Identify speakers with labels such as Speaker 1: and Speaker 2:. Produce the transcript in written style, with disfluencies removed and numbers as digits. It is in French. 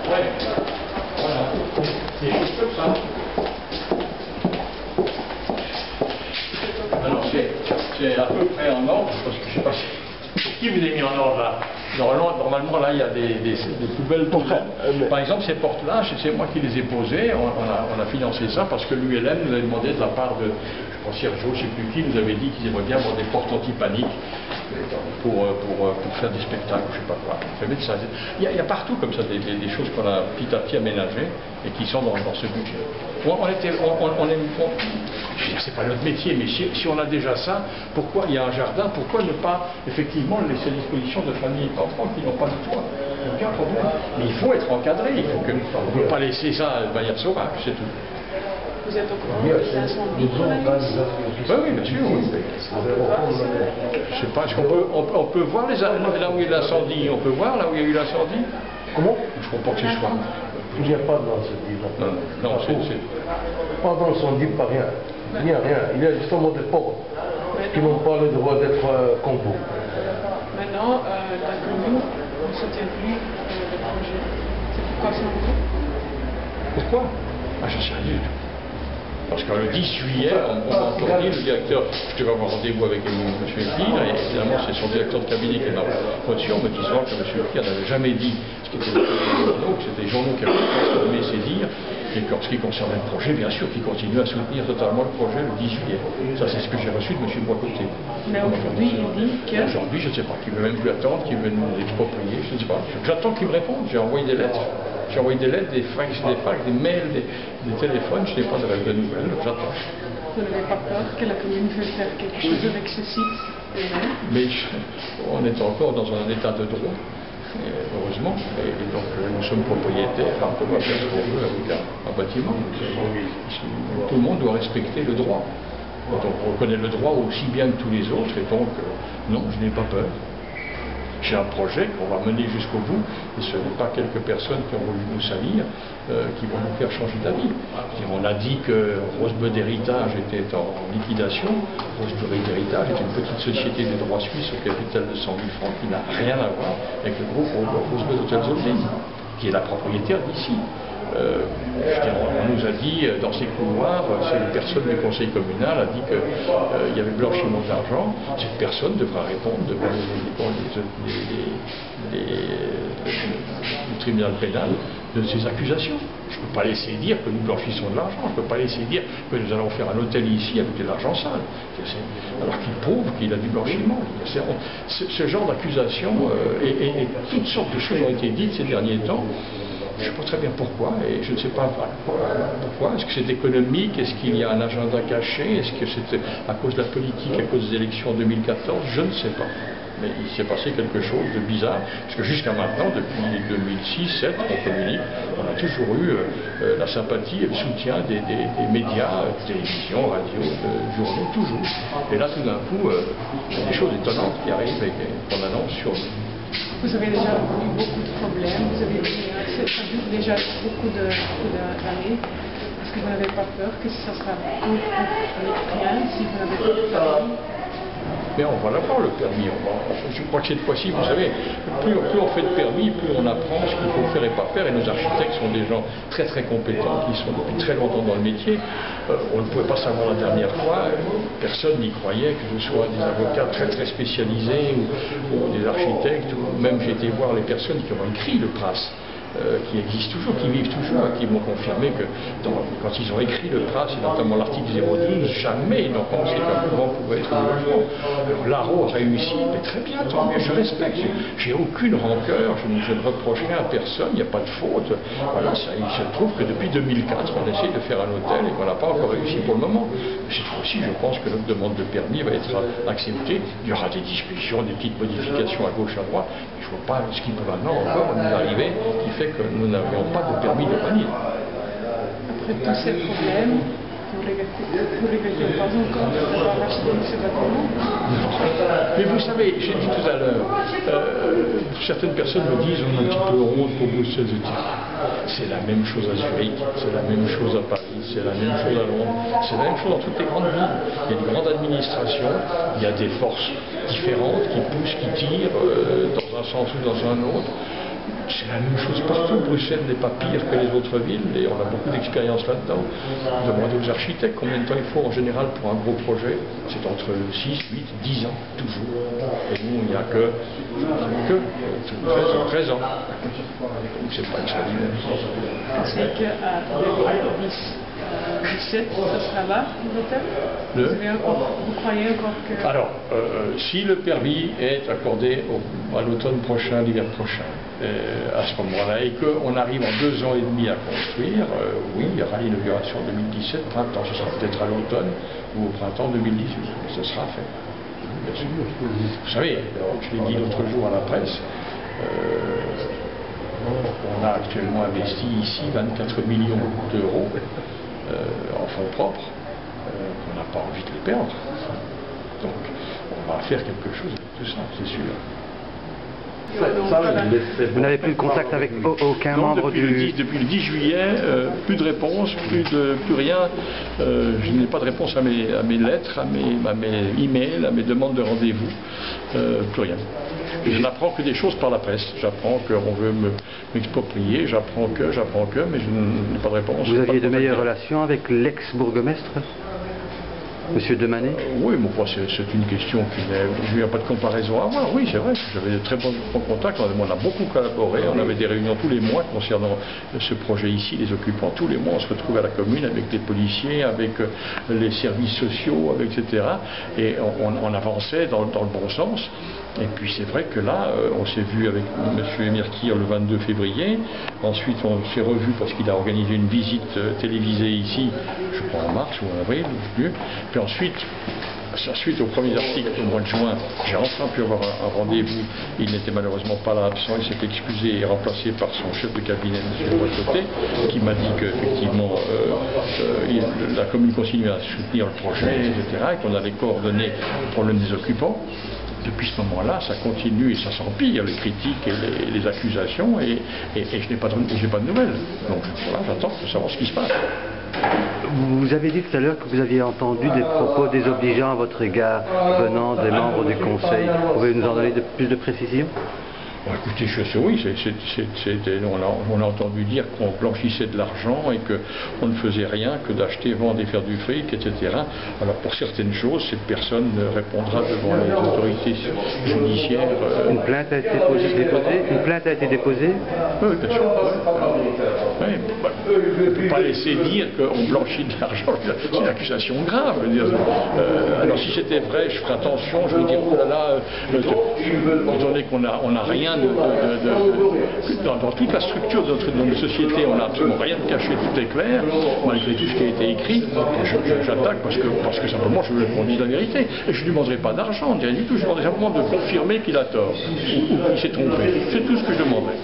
Speaker 1: Ouais. Voilà. Des choses comme ça. Alors c'est à peu près en ordre, parce que je ne sais pas qui vous a mis en ordre là. Normalement là il y a des poubelles pour ça. Par exemple ces portes-là, c'est moi qui les ai posées, on a financé ça parce que l'ULM nous avait demandé de la part de, je crois Sergio, je ne sais plus qui, nous avait dit qu'ils aimeraient bien avoir des portes anti-panique pour faire des spectacles, je ne sais pas quoi. Il y a partout comme ça des choses qu'on a petit à petit aménagées et qui sont dans ce budget. C'est pas notre métier, mais si on a déjà ça, pourquoi il y a un jardin, pourquoi ne pas effectivement le laisser à disposition de familles et d'enfants qui n'ont pas de toit? Aucun problème. Mais il faut être encadré, on ne peut pas laisser ça de manière sauvage, c'est tout.
Speaker 2: Vous êtes au courant des incendies?
Speaker 1: Oui, bien sûr. Oui. Je sais pas, est-ce qu'on peut voir là où il y a eu l'incendie? On peut voir là où il y a eu l'incendie?
Speaker 3: Comment?
Speaker 1: Je ne crois pas que ce soit.
Speaker 3: Il n'y a pas d'incendie.
Speaker 1: Non,
Speaker 3: pas d'incendie, pas rien. Il n'y a rien. Il y a justement des portes qui n'ont pas le droit d'être comme vous.
Speaker 2: Maintenant, la commune ne soutient plus le projet. C'est pourquoi c'est en cours?
Speaker 1: Pourquoi? Ah, j'en sais rien du tout. Parce que le 10 juillet, on m'a entendu, le directeur, je devais avoir rendez-vous avec M. Epli, et évidemment c'est son directeur de cabinet qui m'a reçu en me disant que M. Epli n'avait jamais dit ce qui était dans les journaux, que c'était les journaux qui avaient transformé ses dires, et qu'en ce qui concernait le projet, bien sûr, qu'il continue à soutenir totalement le projet le 10 juillet. Ça, c'est ce que j'ai reçu de M. Boiscoté.
Speaker 2: Mais aujourd'hui, il dit que...
Speaker 1: Aujourd'hui, je ne sais pas, qu'il ne veut même plus attendre, qu'il veut nous exproprier, je ne sais pas. J'attends qu'il me réponde, j'ai envoyé des lettres. J'ai envoyé des lettres, des fax, des mails, des téléphones, je n'ai pas de nouvelles, j'attends.
Speaker 2: Vous n'avez pas peur que la commune veuille faire quelque chose avec ce site?
Speaker 1: Mais on est encore dans un état de droit, heureusement, et donc nous sommes propriétaires, on peut pas faire ce qu'on veut avec un bâtiment. Tout le monde doit respecter le droit. Donc on reconnaît le droit aussi bien que tous les autres, et donc non, je n'ai pas peur. J'ai un projet qu'on va mener jusqu'au bout, et ce n'est pas quelques personnes qui ont voulu nous salir qui vont nous faire changer d'avis. On a dit que Rosebud Héritage était en liquidation. Rosebud Héritage est une petite société de droit suisse au capital de 100 000 francs qui n'a rien à voir avec le groupe Rosebud Hotels Holding, qui est la propriétaire d'ici. On nous a dit dans ces couloirs, cette personne du conseil communal a dit qu'il y avait blanchiment d'argent. Cette personne devra répondre devant le tribunal pénal de ces accusations. Je ne peux pas laisser dire que nous blanchissons de l'argent, je ne peux pas laisser dire que nous allons faire un hôtel ici avec de l'argent sale, alors qu'il prouve qu'il a du blanchiment. Ce genre d'accusation et toutes sortes de choses ont été dites ces derniers temps. Je ne sais pas très bien pourquoi, et je ne sais pas pourquoi. Est-ce que c'est économique? Est-ce qu'il y a un agenda caché? Est-ce que c'est à cause de la politique, à cause des élections en 2014? Je ne sais pas. Mais il s'est passé quelque chose de bizarre, parce que jusqu'à maintenant, depuis 2006-2007, on communique, on a toujours eu la sympathie et le soutien des médias, télévision, radio, journaux, toujours. Et là, tout d'un coup, il y a des choses étonnantes qui arrivent et qu'on annonce sur nous.
Speaker 2: Vous avez déjà eu beaucoup de problèmes, vous avez déjà beaucoup d'années. Est-ce que vous n'avez pas peur que ça sera pour rien si vous n'avez pas de permis?
Speaker 1: Mais on va l'avoir le permis. Je crois que cette fois-ci, vous savez, plus on fait de permis, plus on apprend ce qu'il faut faire et pas faire. Et nos architectes sont des gens très très compétents, qui sont depuis très longtemps dans le métier. On ne pouvait pas savoir la dernière fois, personne n'y croyait, que ce soit des avocats très très spécialisés ou des architectes, ou même j'ai été voir les personnes qui ont écrit le PRAS. Qui existent toujours, qui vivent toujours, qui m'ont confirmé que quand ils ont écrit le PRAS, et notamment l'article 012, jamais ils n'ont pensé qu'un mouvement pouvait être un logement. L'ARO a réussi, mais très bien, tant mieux, je respecte. J'ai aucune rancœur, je ne reproche rien à personne, il n'y a pas de faute. Voilà, il se trouve que depuis 2004, on essaie de faire un hôtel et qu'on n'a pas encore réussi pour le moment. Cette fois-ci, je pense que notre demande de permis va être acceptée. Il y aura des discussions, des petites modifications à gauche, à droite. Mais je ne vois pas ce qui peut maintenant encore nous arriver qui fait que nous n'avions pas de permis de bâtir.
Speaker 2: Après tous ces problèmes, vous ne regrettez pas encore d'avoir acheté ce bâtiment?
Speaker 1: Mais vous savez, j'ai dit tout à l'heure, certaines personnes me disent on a un petit peu honte pour Bruxelles, etc. C'est la même chose à Zurich, c'est la même chose à Paris, c'est la même chose à Londres, c'est la même chose dans toutes les grandes villes. Il y a une grande administration, il y a des forces différentes qui poussent, qui tirent dans un sens ou dans un autre. C'est la même chose partout. Bruxelles n'est pas pire que les autres villes et on a beaucoup d'expérience là-dedans. Demandez aux architectes combien de temps il faut en général pour un gros projet. C'est entre 6, 8, 10 ans, toujours. Et nous, il n'y a que 13 ans. Donc c'est pas extraordinaire.
Speaker 2: Pensez qu'à 2017, ça sera là, l'hôtel? Vous croyez encore que...
Speaker 1: Alors, si le permis est accordé à l'automne prochain, l'hiver prochain, à ce moment-là, et qu'on arrive en 2 ans et demi à construire, oui, il y aura l'inauguration 2017, printemps, ce sera peut-être à l'automne ou au printemps 2018, ce sera fait. Bien sûr. Vous savez, je l'ai dit l'autre jour à la presse, on a actuellement investi ici 24 millions d'euros en fonds propres, on n'a pas envie de les perdre. Donc, on va faire quelque chose de tout ça, c'est sûr.
Speaker 4: Vous n'avez plus de contact avec aucun membre
Speaker 1: depuis le 10 juillet, plus de réponse, plus rien. Je n'ai pas de réponse à mes lettres, à mes emails, à mes demandes de rendez-vous. Plus rien. Et je n'apprends que des choses par la presse. J'apprends qu'on veut m'exproprier, j'apprends que, mais je n'ai pas de réponse.
Speaker 4: Vous aviez de meilleures relations avec l'ex-bourgmestre Monsieur Demanet?
Speaker 1: Oui, mais c'est une question qui n'y a pas de comparaison à avoir. Oui, c'est vrai, j'avais de très bons contacts, on a beaucoup collaboré, on avait des réunions tous les mois concernant ce projet ici, les occupants. Tous les mois, on se retrouvait à la commune avec les policiers, avec les services sociaux, etc. Et on avançait dans le bon sens. Et puis c'est vrai que là, on s'est vu avec M. Emirkir le 22 février. Ensuite, on s'est revu parce qu'il a organisé une visite télévisée ici, je crois en mars ou en avril, je ne sais plus. Puis ensuite, suite aux premiers articles au mois de juin, j'ai enfin pu avoir un rendez-vous. Il n'était malheureusement pas là absent, il s'est excusé et remplacé par son chef de cabinet, M. Boiscoté, qui m'a dit qu'effectivement la commune continuait à soutenir le projet, etc., et qu'on allait coordonner le problème des occupants. Depuis ce moment-là, ça continue et ça s'empire, les critiques et les accusations, et je n'ai pas de nouvelles. Donc voilà, j'attends de savoir ce qui se passe.
Speaker 4: Vous avez dit tout à l'heure que vous aviez entendu des propos désobligeants à votre égard venant des membres du Conseil. Pouvez-vous nous en donner plus de précisions?
Speaker 1: Écoutez, oui, on a entendu dire qu'on blanchissait de l'argent et qu'on ne faisait rien que d'acheter, vendre et faire du fric, etc. Alors pour certaines choses, cette personne répondra devant les autorités judiciaires.
Speaker 4: Une plainte a été déposée?
Speaker 1: Oui, bien sûr. Oui, on ne peut pas laisser dire qu'on blanchit de l'argent, c'est une accusation grave. Alors si c'était vrai, je ferais attention, je vais dire, oh là là, étant donné qu'on n'a rien dans toute la structure de notre société, on n'a absolument rien de caché, tout est clair, malgré tout ce qui a été écrit. J'attaque parce que simplement je veux qu'on dise la vérité. Et je ne lui demanderai pas d'argent, rien du tout, je lui demanderai simplement de confirmer qu'il a tort ou qu'il s'est trompé. C'est tout ce que je demanderai.